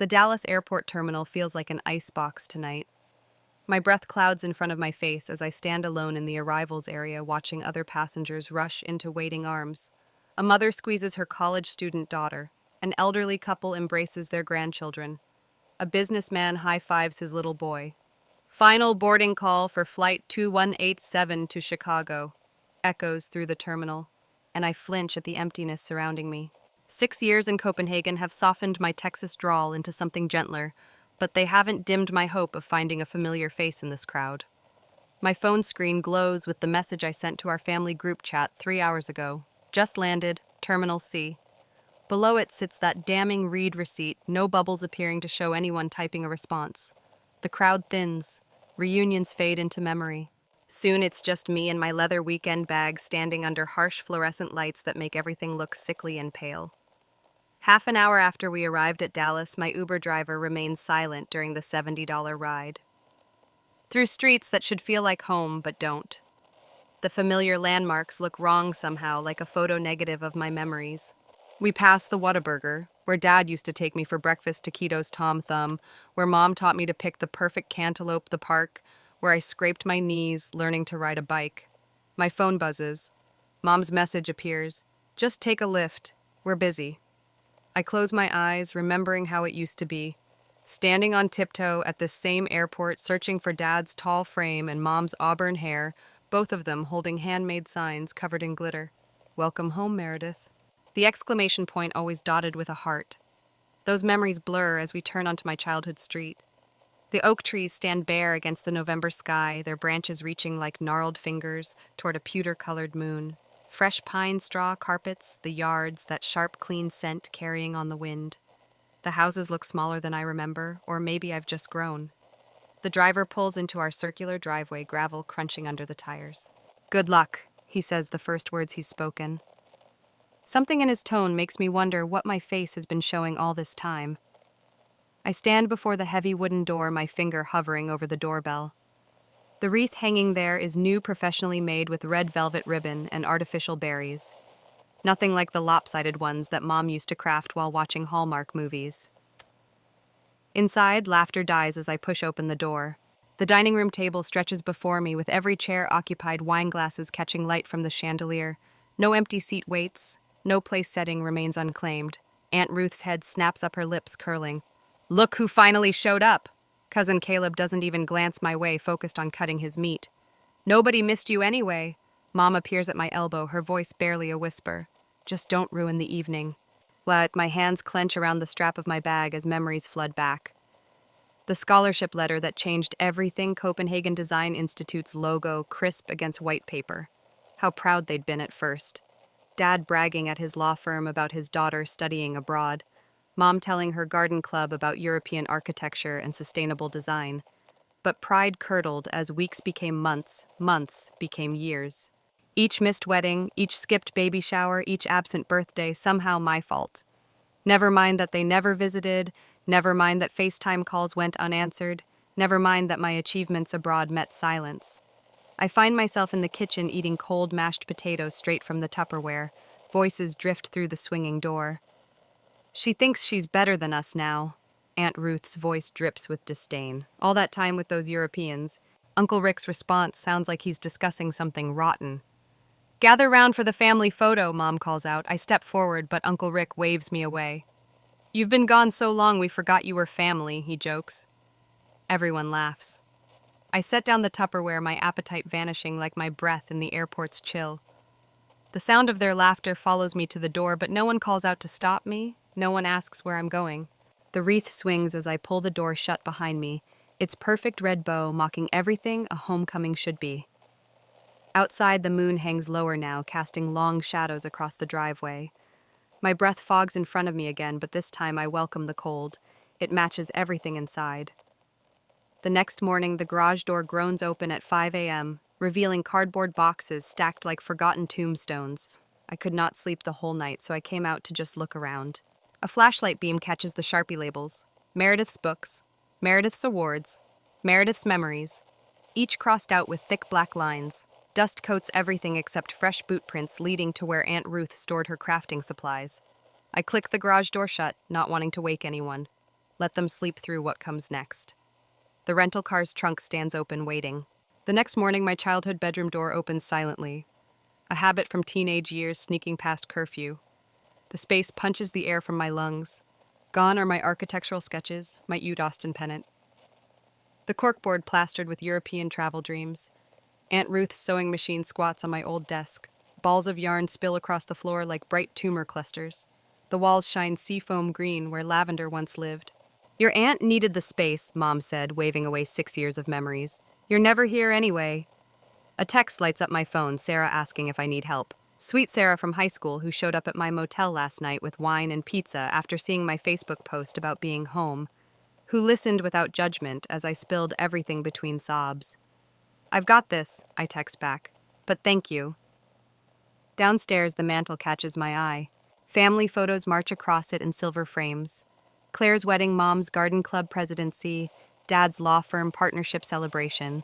The Dallas airport terminal feels like an icebox tonight. My breath clouds in front of my face as I stand alone in the arrivals area watching other passengers rush into waiting arms. A mother squeezes her college student daughter. An elderly couple embraces their grandchildren. A businessman high-fives his little boy. Final boarding call for Flight 2187 to Chicago echoes through the terminal, and I flinch at the emptiness surrounding me. 6 years in Copenhagen have softened my Texas drawl into something gentler, but they haven't dimmed my hope of finding a familiar face in this crowd. My phone screen glows with the message I sent to our family group chat 3 hours ago. Just landed, Terminal C. Below it sits that damning read receipt, no bubbles appearing to show anyone typing a response. The crowd thins. Reunions fade into memory. Soon it's just me and my leather weekend bag standing under harsh fluorescent lights that make everything look sickly and pale. Half an hour after we arrived at Dallas, my Uber driver remains silent during the $70 ride. Through streets that should feel like home, but don't. The familiar landmarks look wrong somehow, like a photo negative of my memories. We pass the Whataburger, where Dad used to take me for breakfast, taquitos Tom Thumb, where Mom taught me to pick the perfect cantaloupe, the park, where I scraped my knees learning to ride a bike. My phone buzzes. Mom's message appears. Just take a lift. We're busy. I close my eyes, remembering how it used to be. Standing on tiptoe at this same airport, searching for Dad's tall frame and Mom's auburn hair, both of them holding handmade signs covered in glitter. Welcome home, Meredith. The exclamation point always dotted with a heart. Those memories blur as we turn onto my childhood street. The oak trees stand bare against the November sky, their branches reaching like gnarled fingers toward a pewter-colored moon. Fresh pine straw carpets, the yards, that sharp, clean scent carrying on the wind. The houses look smaller than I remember, or maybe I've just grown. The driver pulls into our circular driveway, gravel crunching under the tires. Good luck, he says the first words he's spoken. Something in his tone makes me wonder what my face has been showing all this time. I stand before the heavy wooden door, my finger hovering over the doorbell. The wreath hanging there is new, professionally made with red velvet ribbon and artificial berries. Nothing like the lopsided ones that Mom used to craft while watching Hallmark movies. Inside, laughter dies as I push open the door. The dining room table stretches before me, with every chair occupied, wine glasses catching light from the chandelier. No empty seat waits. No place setting remains unclaimed. Aunt Ruth's head snaps up, her lips curling. Look who finally showed up! Cousin Caleb doesn't even glance my way, focused on cutting his meat. Nobody missed you anyway. Mom appears at my elbow, her voice barely a whisper. Just don't ruin the evening. My hands clench around the strap of my bag as memories flood back. The scholarship letter that changed everything, Copenhagen Design Institute's logo crisp against white paper. How proud they'd been at first. Dad bragging at his law firm about his daughter studying abroad. Mom telling her garden club about European architecture and sustainable design. But pride curdled as weeks became months, months became years. Each missed wedding, each skipped baby shower, each absent birthday, somehow my fault. Never mind that they never visited, never mind that FaceTime calls went unanswered, never mind that my achievements abroad met silence. I find myself in the kitchen eating cold mashed potatoes straight from the Tupperware. Voices drift through the swinging door. She thinks she's better than us now. Aunt Ruth's voice drips with disdain. All that time with those Europeans. Uncle Rick's response sounds like he's discussing something rotten. Gather round for the family photo, Mom calls out. I step forward, but Uncle Rick waves me away. You've been gone so long we forgot you were family, he jokes. Everyone laughs. I set down the Tupperware, my appetite vanishing like my breath in the airport's chill. The sound of their laughter follows me to the door, but no one calls out to stop me. No one asks where I'm going. The wreath swings as I pull the door shut behind me, its perfect red bow mocking everything a homecoming should be. Outside, the moon hangs lower now, casting long shadows across the driveway. My breath fogs in front of me again, but this time I welcome the cold. It matches everything inside. The next morning, the garage door groans open at 5 a.m., revealing cardboard boxes stacked like forgotten tombstones. I could not sleep the whole night, so I came out to just look around. A flashlight beam catches the Sharpie labels. Meredith's books, Meredith's awards, Meredith's memories, each crossed out with thick black lines. Dust coats everything except fresh boot prints leading to where Aunt Ruth stored her crafting supplies. I click the garage door shut, not wanting to wake anyone. let them sleep through what comes next. The rental car's trunk stands open, waiting. The next morning, my childhood bedroom door opens silently, a habit from teenage years sneaking past curfew. The space punches the air from my lungs. Gone are my architectural sketches, my Ute Austin pennant. The corkboard plastered with European travel dreams. Aunt Ruth's sewing machine squats on my old desk. Balls of yarn spill across the floor like bright tumor clusters. The walls shine seafoam green where lavender once lived. Your aunt needed the space, Mom said, waving away 6 years of memories. You're never here anyway. A text lights up my phone, Sarah asking if I need help. Sweet Sarah from high school who showed up at my motel last night with wine and pizza after seeing my Facebook post about being home, who listened without judgment as I spilled everything between sobs. I've got this, I text back, but thank you. Downstairs, the mantel catches my eye. Family photos march across it in silver frames. Claire's wedding, Mom's garden club presidency, Dad's law firm partnership celebration.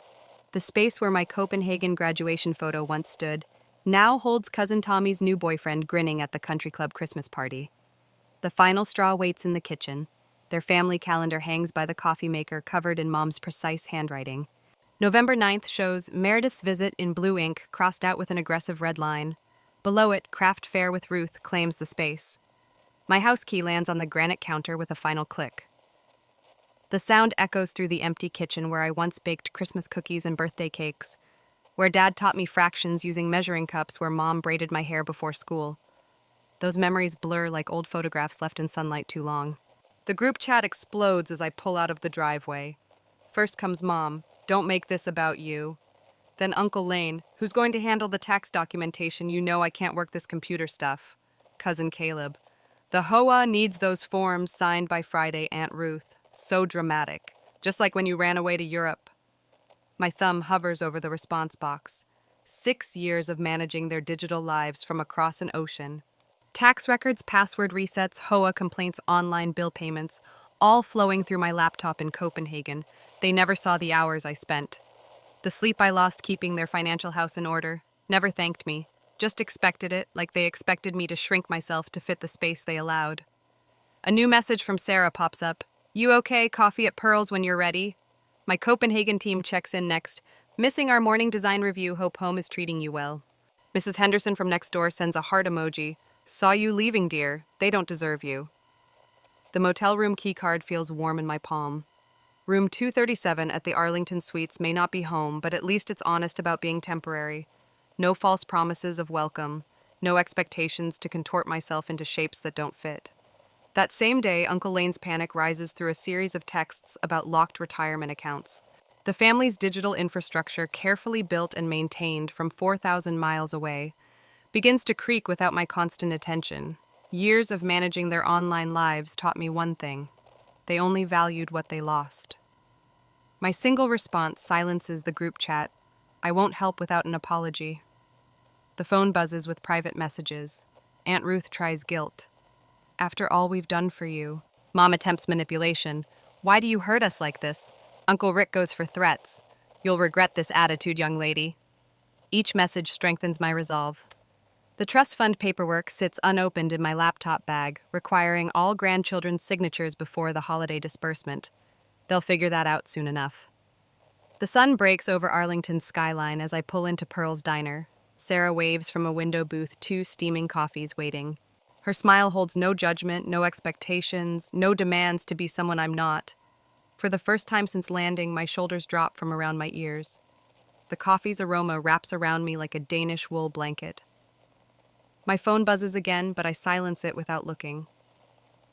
The space where my Copenhagen graduation photo once stood now holds Cousin Tommy's new boyfriend grinning at the country club Christmas party. The final straw waits in the kitchen. Their family calendar hangs by the coffee maker, covered in Mom's precise handwriting. November 9th shows Meredith's visit in blue ink, crossed out with an aggressive red line. Below it, Craft Fair with Ruth claims the space. My house key lands on the granite counter with a final click. The sound echoes through the empty kitchen where I once baked Christmas cookies and birthday cakes, where Dad taught me fractions using measuring cups, where Mom braided my hair before school. Those memories blur like old photographs left in sunlight too long. The group chat explodes as I pull out of the driveway. First comes Mom, "Don't make this about you." Then Uncle Lane, "Who's going to handle the tax documentation? You know I can't work this computer stuff." Cousin Caleb, "The HOA needs those forms signed by Friday, Aunt Ruth." So dramatic, just like when you ran away to Europe. My thumb hovers over the response box. 6 years of managing their digital lives from across an ocean. Tax records, password resets, HOA complaints, online bill payments, all flowing through my laptop in Copenhagen. They never saw the hours I spent. The sleep I lost keeping their financial house in order. Never thanked me. Just expected it, like they expected me to shrink myself to fit the space they allowed. A new message from Sarah pops up. "You okay? Coffee at Pearl's when you're ready." My Copenhagen team checks in next. "Missing our morning design review. Hope home is treating you well." Mrs. Henderson from next door sends a heart emoji. "Saw you leaving, dear. They don't deserve you." The motel room keycard feels warm in my palm. Room 237 at the Arlington Suites may not be home, but at least it's honest about being temporary. No false promises of welcome. No expectations to contort myself into shapes that don't fit. That same day, Uncle Lane's panic rises through a series of texts about locked retirement accounts. The family's digital infrastructure, carefully built and maintained from 4,000 miles away, begins to creak without my constant attention. Years of managing their online lives taught me one thing: they only valued what they lost. My single response silences the group chat. I won't help without an apology. The phone buzzes with private messages. Aunt Ruth tries guilt. "After all we've done for you." Mom attempts manipulation. "Why do you hurt us like this?" Uncle Rick goes for threats. "You'll regret this attitude, young lady." Each message strengthens my resolve. The trust fund paperwork sits unopened in my laptop bag, requiring all grandchildren's signatures before the holiday disbursement. They'll figure that out soon enough. The sun breaks over Arlington's skyline as I pull into Pearl's diner. Sarah waves from a window booth, 2 steaming coffees waiting. Her smile holds no judgment, no expectations, no demands to be someone I'm not. For the first time since landing, my shoulders drop from around my ears. The coffee's aroma wraps around me like a Danish wool blanket. My phone buzzes again, but I silence it without looking.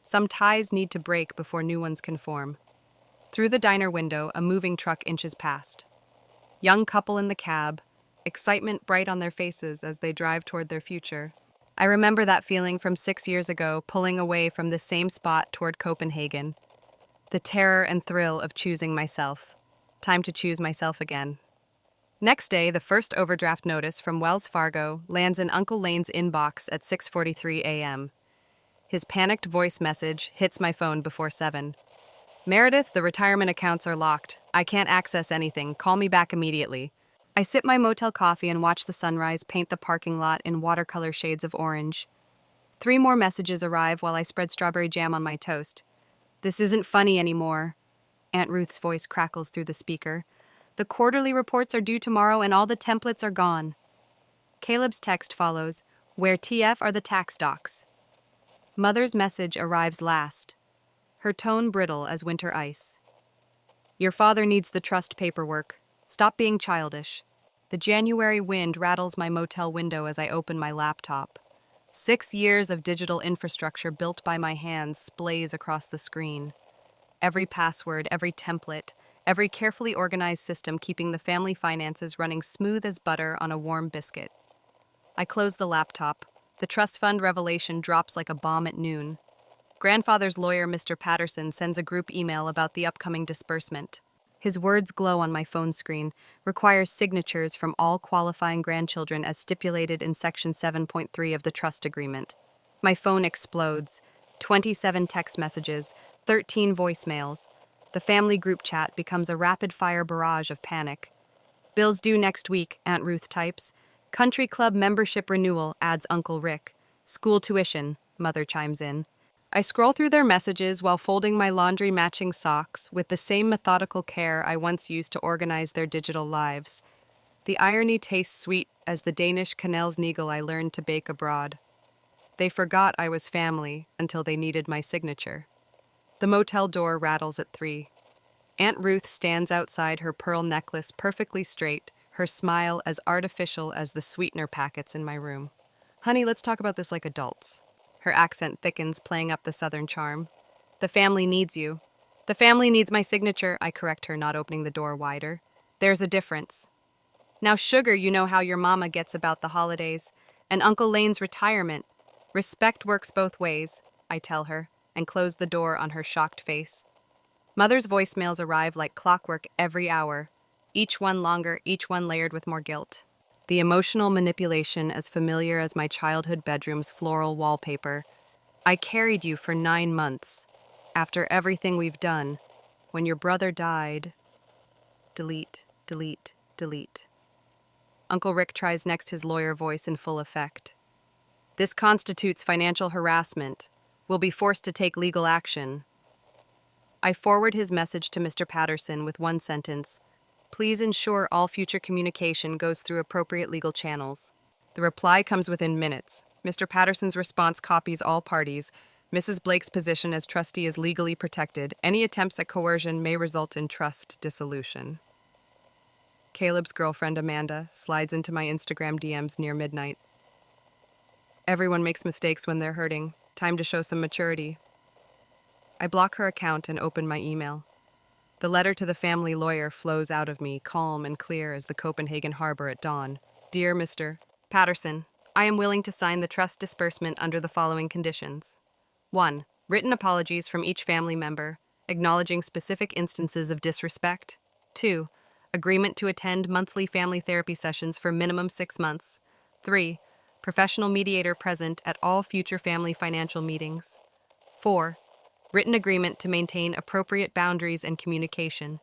Some ties need to break before new ones can form. Through the diner window, a moving truck inches past. Young couple in the cab, excitement bright on their faces as they drive toward their future. I remember that feeling from 6 years ago, pulling away from this same spot toward Copenhagen. The terror and thrill of choosing myself. Time to choose myself again. Next day, the first overdraft notice from Wells Fargo lands in Uncle Lane's inbox at 6:43 a.m. His panicked voice message hits my phone before 7. "Meredith, the retirement accounts are locked. I can't access anything. Call me back immediately." I sip my motel coffee and watch the sunrise paint the parking lot in watercolor shades of orange. 3 more messages arrive while I spread strawberry jam on my toast. This isn't funny anymore. Aunt Ruth's voice crackles through the speaker. The quarterly reports are due tomorrow and all the templates are gone. Caleb's text follows, where TF are the tax docs. Mother's message arrives last, her tone brittle as winter ice. Your father needs the trust paperwork. Stop being childish. The January wind rattles my motel window as I open my laptop. 6 years of digital infrastructure built by my hands splays across the screen. Every password, every template, every carefully organized system keeping the family finances running smooth as butter on a warm biscuit. I close the laptop. The trust fund revelation drops like a bomb at noon. Grandfather's lawyer, Mr. Patterson, sends a group email about the upcoming disbursement. His words glow on my phone screen, requires signatures from all qualifying grandchildren as stipulated in Section 7.3 of the trust agreement. My phone explodes. 27 text messages, 13 voicemails. The family group chat becomes a rapid-fire barrage of panic. Bills due next week, Aunt Ruth types. Country club membership renewal, adds Uncle Rick. School tuition, Mother chimes in. I scroll through their messages while folding my laundry matching socks with the same methodical care I once used to organize their digital lives. The irony tastes sweet as the Danish kanelsnigel I learned to bake abroad. They forgot I was family until they needed my signature. The motel door rattles at 3. Aunt Ruth stands outside, her pearl necklace perfectly straight, her smile as artificial as the sweetener packets in my room. Honey, let's talk about this like adults. Her accent thickens, playing up the southern charm. The family needs you. The family needs my signature, I correct her, not opening the door wider. There's a difference. Now, sugar, you know how your mama gets about the holidays. And Uncle Lane's retirement. Respect works both ways, I tell her, and close the door on her shocked face. Mother's voicemails arrive like clockwork every hour. Each one longer, each one layered with more guilt. The emotional manipulation as familiar as my childhood bedroom's floral wallpaper. I carried you for 9 months. After everything we've done. When your brother died. Delete, delete, delete. Uncle Rick tries next, his lawyer voice in full effect. This constitutes financial harassment. We'll be forced to take legal action. I forward his message to Mr. Patterson with one sentence. Please ensure all future communication goes through appropriate legal channels. The reply comes within minutes. Mr. Patterson's response copies all parties. Mrs. Blake's position as trustee is legally protected. Any attempts at coercion may result in trust dissolution. Caleb's girlfriend, Amanda, slides into my Instagram DMs near midnight. Everyone makes mistakes when they're hurting. Time to show some maturity. I block her account and open my email. The letter to the family lawyer flows out of me, calm and clear as the Copenhagen harbor at dawn. Dear Mr. Patterson, I am willing to sign the trust disbursement under the following conditions. 1. Written apologies from each family member, acknowledging specific instances of disrespect. 2. Agreement to attend monthly family therapy sessions for minimum 6 months. 3. Professional mediator present at all future family financial meetings. 4. Written agreement to maintain appropriate boundaries and communication.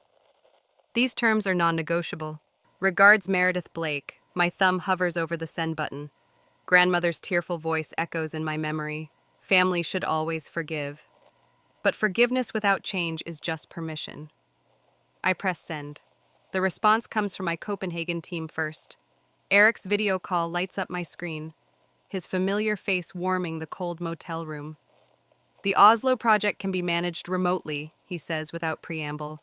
These terms are non-negotiable. Regards, Meredith Blake. My thumb hovers over the send button. Grandmother's tearful voice echoes in my memory. Family should always forgive. But forgiveness without change is just permission. I press send. The response comes from my Copenhagen team first. Eric's video call lights up my screen, his familiar face warming the cold motel room. The Oslo project can be managed remotely, he says without preamble.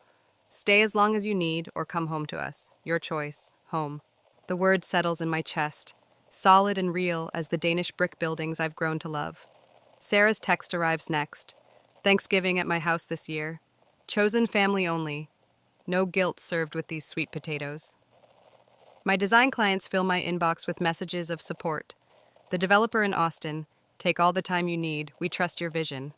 Stay as long as you need or come home to us. Your choice. Home. The word settles in my chest, solid and real as the Danish brick buildings I've grown to love. Sarah's text arrives next. Thanksgiving at my house this year. Chosen family only. No guilt served with these sweet potatoes. My design clients fill my inbox with messages of support. The developer in Austin, take all the time you need, we trust your vision.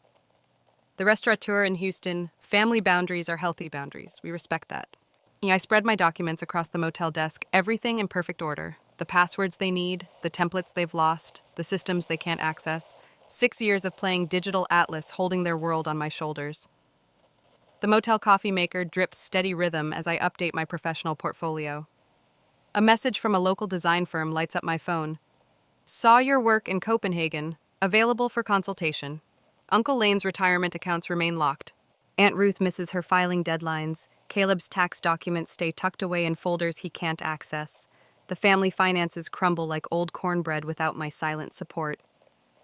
The restaurateur in Houston, family boundaries are healthy boundaries, we respect that. I spread my documents across the motel desk, everything in perfect order. The passwords they need, the templates they've lost, the systems they can't access. 6 years of playing digital atlas holding their world on my shoulders. The motel coffee maker drips steady rhythm as I update my professional portfolio. A message from a local design firm lights up my phone. Saw your work in Copenhagen. Available for consultation. Uncle Lane's retirement accounts remain locked. Aunt Ruth misses her filing deadlines. Caleb's tax documents stay tucked away in folders he can't access. The family finances crumble like old cornbread without my silent support.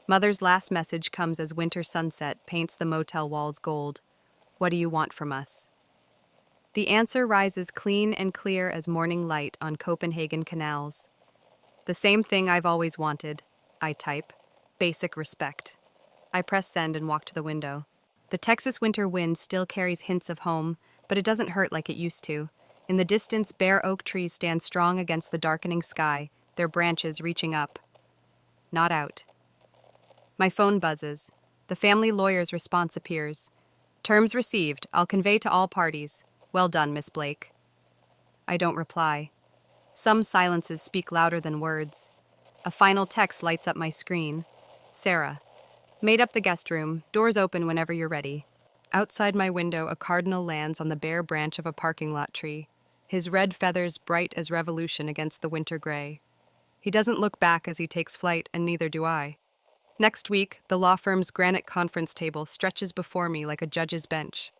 Mother's last message comes as winter sunset paints the motel walls gold. What do you want from us? The answer rises clean and clear as morning light on Copenhagen canals. The same thing I've always wanted, I type. Basic respect. I press send and walk to the window. The Texas winter wind still carries hints of home, but it doesn't hurt like it used to. In the distance, bare oak trees stand strong against the darkening sky, their branches reaching up. Not out. My phone buzzes. The family lawyer's response appears. Terms received. I'll convey to all parties. Well done, Miss Blake. I don't reply. Some silences speak louder than words. A final text lights up my screen. Sarah. Made up the guest room. Doors open whenever you're ready. Outside my window, a cardinal lands on the bare branch of a parking lot tree, his red feathers bright as revolution against the winter gray. He doesn't look back as he takes flight, and neither do I. Next week, the law firm's granite conference table stretches before me like a judge's bench.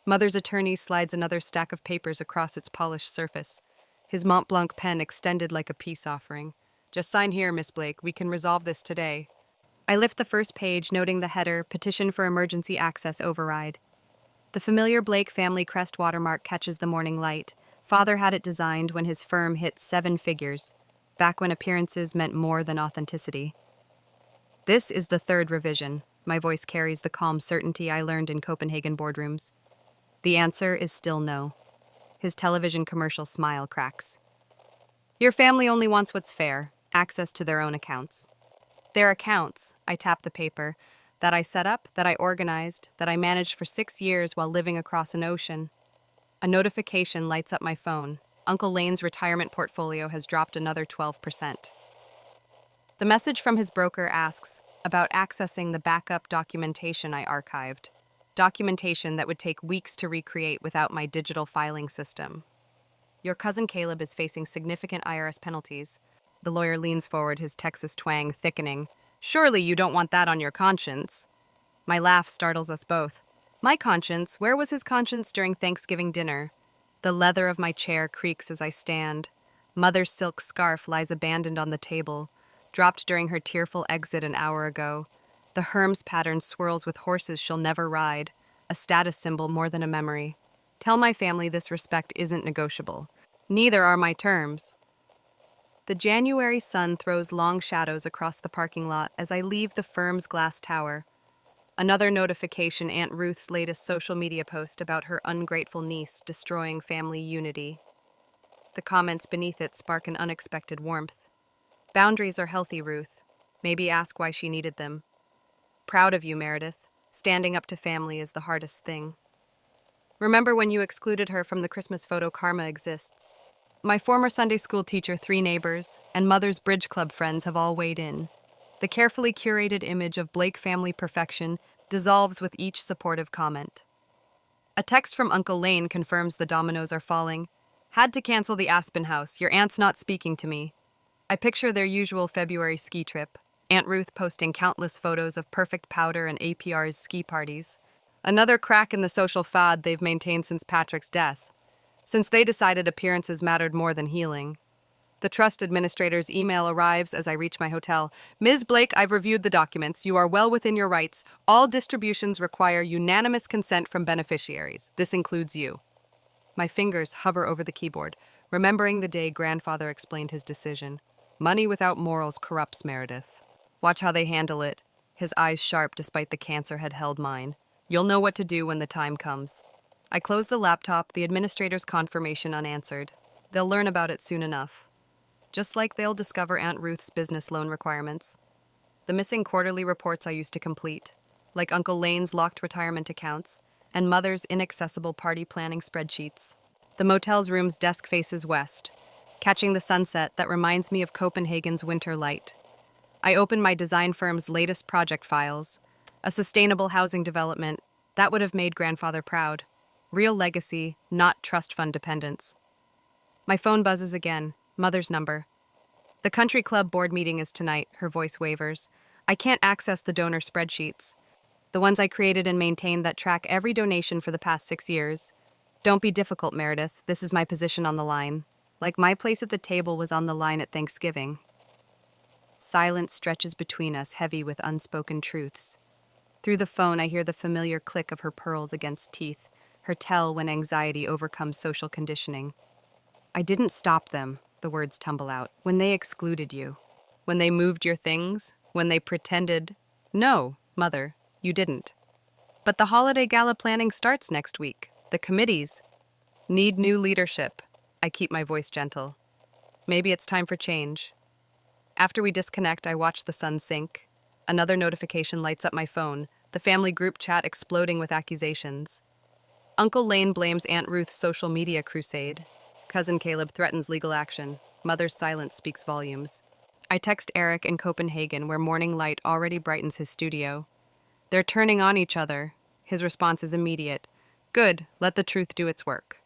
Mother's attorney slides another stack of papers across its polished surface, his Mont Blanc pen extended like a peace offering. Just sign here, Miss Blake. We can resolve this today. I lift the first page, noting the header, Petition for Emergency Access Override. The familiar Blake family crest watermark catches the morning light. Father had it designed when his firm hit 7 figures, back when appearances meant more than authenticity. This is the 3rd revision. My voice carries the calm certainty I learned in Copenhagen boardrooms. The answer is still no. His television commercial smile cracks. Your family only wants what's fair, access to their own accounts. Their accounts, I tap the paper, that I set up, that I organized, that I managed for 6 years while living across an ocean. A notification lights up my phone. Uncle Lane's retirement portfolio has dropped another 12%. The message from his broker asks about accessing the backup documentation I archived. Documentation that would take weeks to recreate without my digital filing system. Your cousin Caleb is facing significant IRS penalties. The lawyer leans forward, his Texas twang thickening. Surely you don't want that on your conscience. My laugh startles us both. My conscience? Where was his conscience during Thanksgiving dinner? The leather of my chair creaks as I stand. Mother's silk scarf lies abandoned on the table, dropped during her tearful exit an hour ago. The Hermes pattern swirls with horses she'll never ride, a status symbol more than a memory. Tell my family this respect isn't negotiable. Neither are my terms. The January sun throws long shadows across the parking lot as I leave the firm's glass tower. Another notification, Aunt Ruth's latest social media post about her ungrateful niece destroying family unity. The comments beneath it spark an unexpected warmth. Boundaries are healthy, Ruth. Maybe ask why she needed them. Proud of you, Meredith. Standing up to family is the hardest thing. Remember when you excluded her from the Christmas photo? Karma exists. My former Sunday school teacher, 3 neighbors, and Mother's Bridge Club friends have all weighed in. The carefully curated image of Blake family perfection dissolves with each supportive comment. A text from Uncle Lane confirms the dominoes are falling. Had to cancel the Aspen house. Your aunt's not speaking to me. I picture their usual February ski trip. Aunt Ruth posting countless photos of perfect powder and APR's ski parties. Another crack in the social fad they've maintained since Patrick's death, since they decided appearances mattered more than healing. The trust administrator's email arrives as I reach my hotel. Ms. Blake, I've reviewed the documents. You are well within your rights. All distributions require unanimous consent from beneficiaries. This includes you. My fingers hover over the keyboard, remembering the day grandfather explained his decision. Money without morals corrupts, Meredith. Watch how they handle it. His eyes sharp despite the cancer had held mine. You'll know what to do when the time comes. I close the laptop, the administrator's confirmation unanswered. They'll learn about it soon enough. Just like they'll discover Aunt Ruth's business loan requirements. The missing quarterly reports I used to complete, like Uncle Lane's locked retirement accounts, and Mother's inaccessible party planning spreadsheets. The motel's room's desk faces west, catching the sunset that reminds me of Copenhagen's winter light. I open my design firm's latest project files, a sustainable housing development that would have made grandfather proud. Real legacy, not trust fund dependence. My phone buzzes again, Mother's number. The country club board meeting is tonight, her voice wavers. I can't access the donor spreadsheets. The ones I created and maintained that track every donation for the past 6 years. Don't be difficult, Meredith. This is my position on the line. Like my place at the table was on the line at Thanksgiving. Silence stretches between us, heavy with unspoken truths. Through the phone, I hear the familiar click of her pearls against teeth, her tell when anxiety overcomes social conditioning. I didn't stop them, the words tumble out, when they excluded you. When they moved your things, when they pretended. No, Mother, you didn't. But the holiday gala planning starts next week. The committees need new leadership. I keep my voice gentle. Maybe it's time for change. After we disconnect, I watch the sun sink. Another notification lights up my phone, the family group chat exploding with accusations. Uncle Lane blames Aunt Ruth's social media crusade. Cousin Caleb threatens legal action. Mother's silence speaks volumes. I text Eric in Copenhagen, where morning light already brightens his studio. They're turning on each other. His response is immediate. Good, let the truth do its work.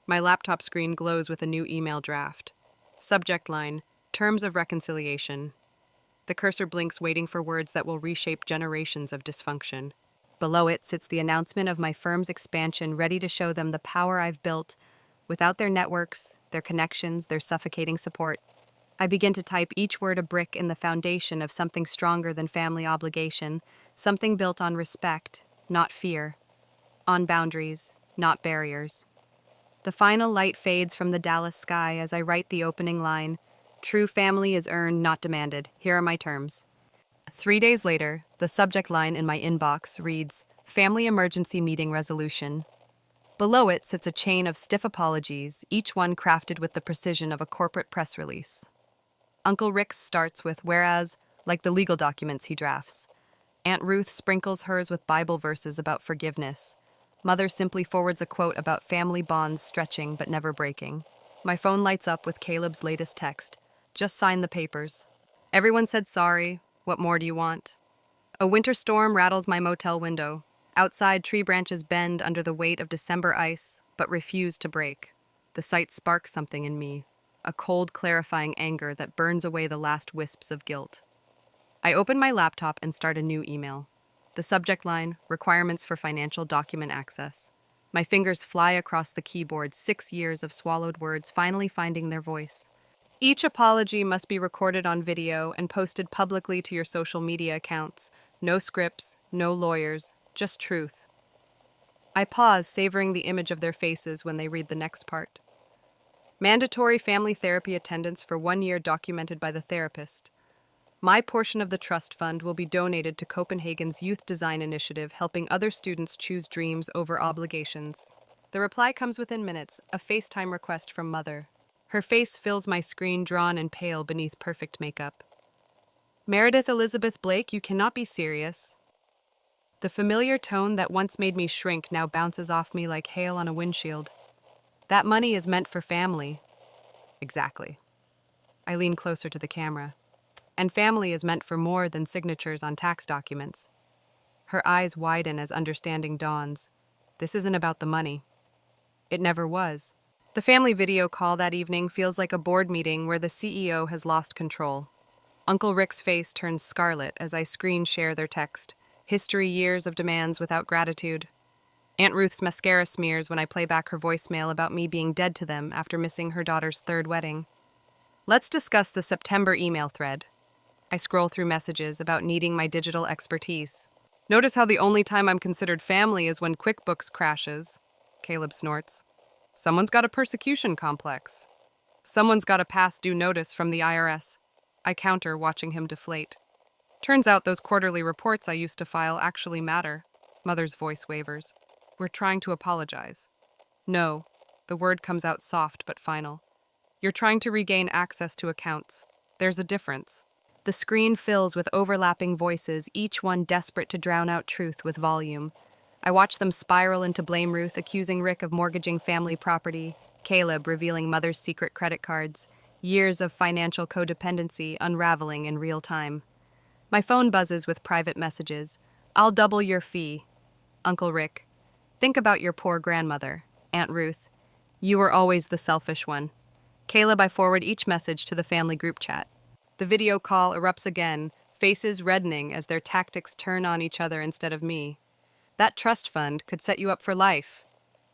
My laptop screen glows with a new email draft. Subject line, Terms of Reconciliation. The cursor blinks, waiting for words that will reshape generations of dysfunction. Below it sits the announcement of my firm's expansion, ready to show them the power I've built. Without their networks, their connections, their suffocating support, I begin to type each word a brick in the foundation of something stronger than family obligation, something built on respect, not fear, on boundaries, not barriers. The final light fades from the Dallas sky as I write the opening line. True family is earned, not demanded. Here are my terms. 3 days later, the subject line in my inbox reads, Family Emergency Meeting Resolution. Below it sits a chain of stiff apologies, each one crafted with the precision of a corporate press release. Uncle Rick starts with whereas, like the legal documents he drafts. Aunt Ruth sprinkles hers with Bible verses about forgiveness. Mother simply forwards a quote about family bonds stretching but never breaking. My phone lights up with Caleb's latest text. Just sign the papers. Everyone said sorry. What more do you want? A winter storm rattles my motel window. Outside, tree branches bend under the weight of December ice, but refuse to break. The sight sparks something in me, a cold, clarifying anger that burns away the last wisps of guilt. I open my laptop and start a new email. The subject line, Requirements for Financial Document Access. My fingers fly across the keyboard, 6 years of swallowed words finally finding their voice. Each apology must be recorded on video and posted publicly to your social media accounts. No scripts, no lawyers, just truth. I pause, savoring the image of their faces when they read the next part. Mandatory family therapy attendance for 1 year documented by the therapist. My portion of the trust fund will be donated to Copenhagen's Youth Design Initiative, helping other students choose dreams over obligations. The reply comes within minutes, a FaceTime request from Mother. Her face fills my screen, drawn and pale beneath perfect makeup. Meredith Elizabeth Blake, you cannot be serious. The familiar tone that once made me shrink now bounces off me like hail on a windshield. That money is meant for family. Exactly. I lean closer to the camera. And family is meant for more than signatures on tax documents. Her eyes widen as understanding dawns. This isn't about the money. It never was. The family video call that evening feels like a board meeting where the CEO has lost control. Uncle Rick's face turns scarlet as I screen share their text. History, years of demands without gratitude. Aunt Ruth's mascara smears when I play back her voicemail about me being dead to them after missing her daughter's third wedding. Let's discuss the September email thread. I scroll through messages about needing my digital expertise. Notice how the only time I'm considered family is when QuickBooks crashes. Caleb snorts. Someone's got a persecution complex. Someone's got a past due notice from the IRS. I counter, watching him deflate. Turns out those quarterly reports I used to file actually matter. Mother's voice wavers. We're trying to apologize. No. The word comes out soft but final. You're trying to regain access to accounts. There's a difference. The screen fills with overlapping voices, each one desperate to drown out truth with volume. I watch them spiral into blame Ruth, accusing Rick of mortgaging family property, Caleb revealing Mother's secret credit cards, years of financial codependency unraveling in real time. My phone buzzes with private messages. I'll double your fee. Uncle Rick. Think about your poor grandmother. Aunt Ruth. You were always the selfish one. Caleb, I forward each message to the family group chat. The video call erupts again, faces reddening as their tactics turn on each other instead of me. That trust fund could set you up for life.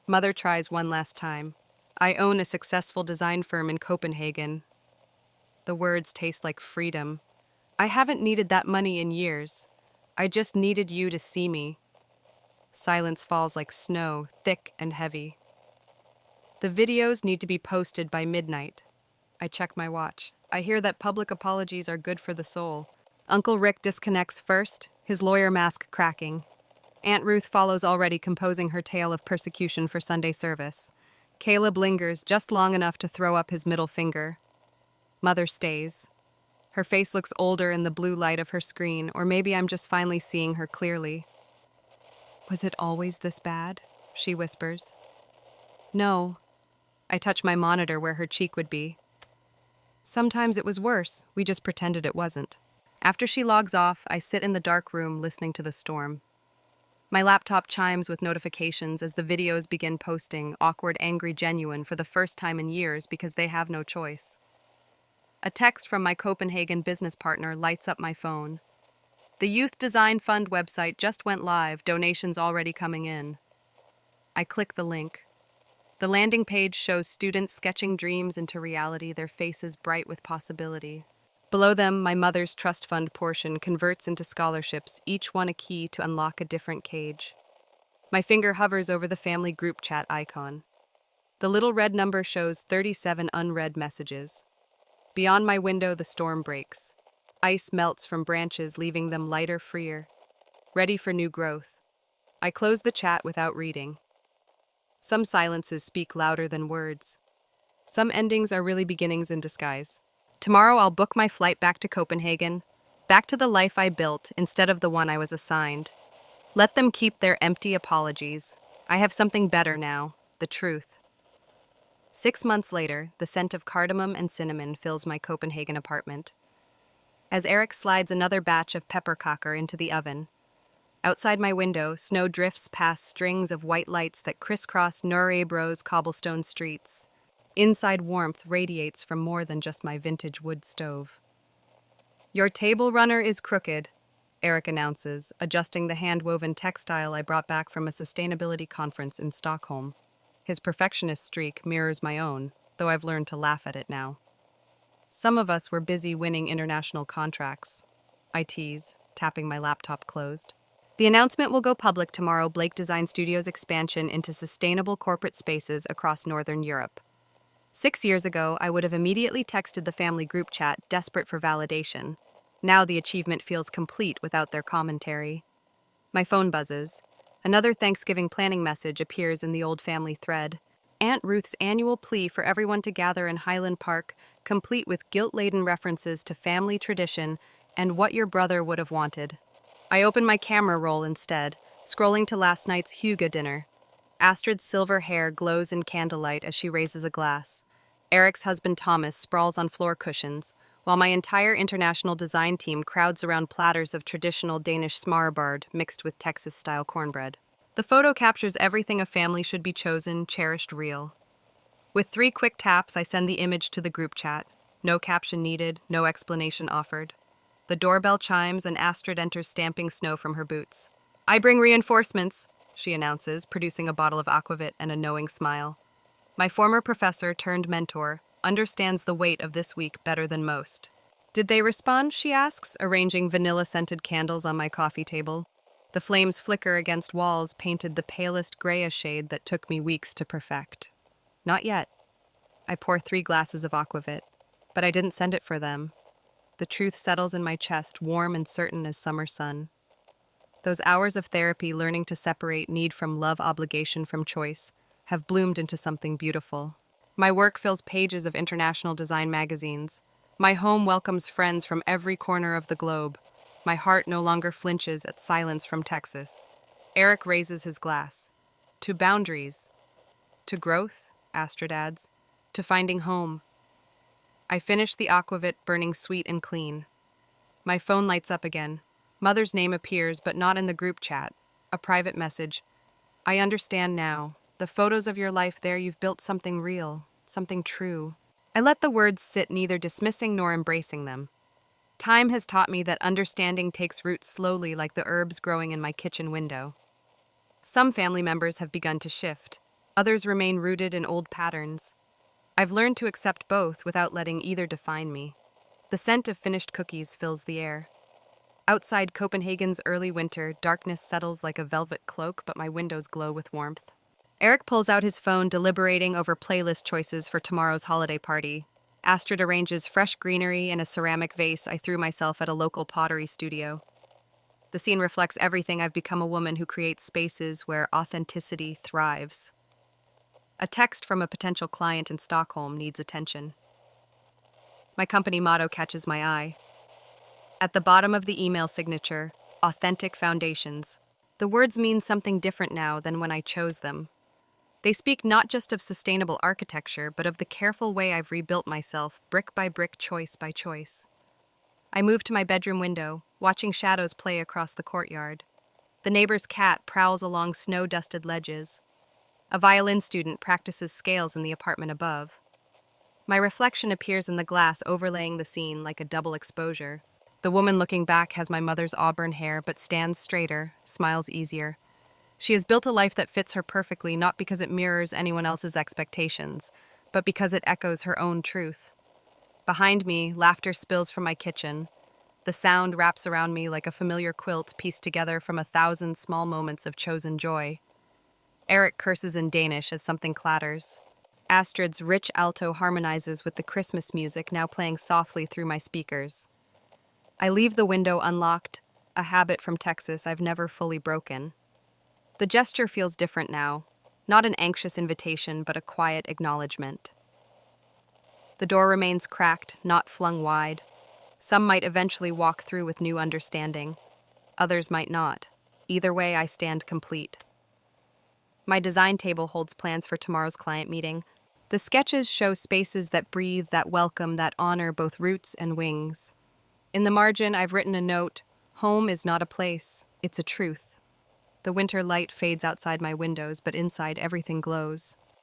Mother tries one last time. I own a successful design firm in Copenhagen. The words taste like freedom. I haven't needed that money in years. I just needed you to see me. Silence falls like snow, thick and heavy. The videos need to be posted by midnight. I check my watch. I hear that public apologies are good for the soul. Uncle Rick disconnects first, his lawyer mask cracking. Aunt Ruth follows already composing her tale of persecution for Sunday service. Caleb lingers just long enough to throw up his middle finger. Mother stays. Her face looks older in the blue light of her screen, or maybe I'm just finally seeing her clearly. Was it always this bad? She whispers. No. I touch my monitor where her cheek would be. Sometimes it was worse, we just pretended it wasn't. After she logs off, I sit in the dark room listening to the storm. My laptop chimes with notifications as the videos begin posting, awkward, angry, genuine, for the first time in years because they have no choice. A text from my Copenhagen business partner lights up my phone. The Youth Design Fund website just went live, donations already coming in. I click the link. The landing page shows students sketching dreams into reality, their faces bright with possibility. Below them, my mother's trust fund portion converts into scholarships, each one a key to unlock a different cage. My finger hovers over the family group chat icon. The little red number shows 37 unread messages. Beyond my window, the storm breaks. Ice melts from branches, leaving them lighter, freer, ready for new growth. I close the chat without reading. Some silences speak louder than words. Some endings are really beginnings in disguise. Tomorrow I'll book my flight back to Copenhagen, back to the life I built instead of the one I was assigned. Let them keep their empty apologies. I have something better now, the truth. 6 months later, the scent of cardamom and cinnamon fills my Copenhagen apartment. As Eric slides another batch of pepperkaker into the oven, outside my window, snow drifts past strings of white lights that crisscross Nørrebro's cobblestone streets. Inside, warmth radiates from more than just my vintage wood stove. Your table runner is crooked, Eric announces, adjusting the hand-woven textile I brought back from a sustainability conference in Stockholm. His perfectionist streak mirrors my own, though I've learned to laugh at it now. Some of us were busy winning international contracts. I tease, tapping my laptop closed. The announcement will go public tomorrow: Blake Design Studios' expansion into sustainable corporate spaces across Northern Europe. 6 years ago, I would have immediately texted the family group chat, desperate for validation. Now the achievement feels complete without their commentary. My phone buzzes. Another Thanksgiving planning message appears in the old family thread. Aunt Ruth's annual plea for everyone to gather in Highland Park, complete with guilt-laden references to family tradition and what your brother would have wanted. I open my camera roll instead, scrolling to last night's hygge dinner. Astrid's silver hair glows in candlelight as she raises a glass. Eric's husband Thomas sprawls on floor cushions, while my entire international design team crowds around platters of traditional Danish smørrebrød mixed with Texas-style cornbread. The photo captures everything a family should be: chosen, cherished, real. With 3 quick taps, I send the image to the group chat. No caption needed, no explanation offered. The doorbell chimes and Astrid enters, stamping snow from her boots. I bring reinforcements, she announces, producing a bottle of aquavit and a knowing smile. My former professor turned mentor understands the weight of this week better than most. Did they respond, she asks, arranging vanilla-scented candles on my coffee table. The flames flicker against walls painted the palest grayish shade that took me weeks to perfect. Not yet. I pour 3 glasses of aquavit, but I didn't send it for them. The truth settles in my chest, warm and certain as summer sun. Those hours of therapy learning to separate need from love, obligation from choice, have bloomed into something beautiful. My work fills pages of international design magazines. My home welcomes friends from every corner of the globe. My heart no longer flinches at silence from Texas. Eric raises his glass. To boundaries. To growth, Astrid adds. To finding home. I finish the aquavit, burning sweet and clean. My phone lights up again. Mother's name appears, but not in the group chat. A private message. I understand now. The photos of your life there, you've built something real, something true. I let the words sit, neither dismissing nor embracing them. Time has taught me that understanding takes root slowly like the herbs growing in my kitchen window. Some family members have begun to shift. Others remain rooted in old patterns. I've learned to accept both without letting either define me. The scent of finished cookies fills the air. Outside Copenhagen's early winter, darkness settles like a velvet cloak, but my windows glow with warmth. Eric pulls out his phone, deliberating over playlist choices for tomorrow's holiday party. Astrid arranges fresh greenery in a ceramic vase I threw myself at a local pottery studio. The scene reflects everything I've become, a woman who creates spaces where authenticity thrives. A text from a potential client in Stockholm needs attention. My company motto catches my eye. At the bottom of the email signature, authentic foundations. The words mean something different now than when I chose them. They speak not just of sustainable architecture, but of the careful way I've rebuilt myself, brick by brick, choice by choice. I move to my bedroom window, watching shadows play across the courtyard. The neighbor's cat prowls along snow-dusted ledges. A violin student practices scales in the apartment above. My reflection appears in the glass, overlaying the scene like a double exposure. The woman looking back has my mother's auburn hair, but stands straighter, smiles easier. She has built a life that fits her perfectly, not because it mirrors anyone else's expectations, but because it echoes her own truth. Behind me, laughter spills from my kitchen. The sound wraps around me like a familiar quilt pieced together from 1,000 small moments of chosen joy. Eric curses in Danish as something clatters. Astrid's rich alto harmonizes with the Christmas music now playing softly through my speakers. I leave the window unlocked, a habit from Texas I've never fully broken. The gesture feels different now, not an anxious invitation, but a quiet acknowledgement. The door remains cracked, not flung wide. Some might eventually walk through with new understanding. Others might not. Either way, I stand complete. My design table holds plans for tomorrow's client meeting. The sketches show spaces that breathe, that welcome, that honor both roots and wings. In the margin, I've written a note: home is not a place, it's a truth. The winter light fades outside my windows, but inside everything glows.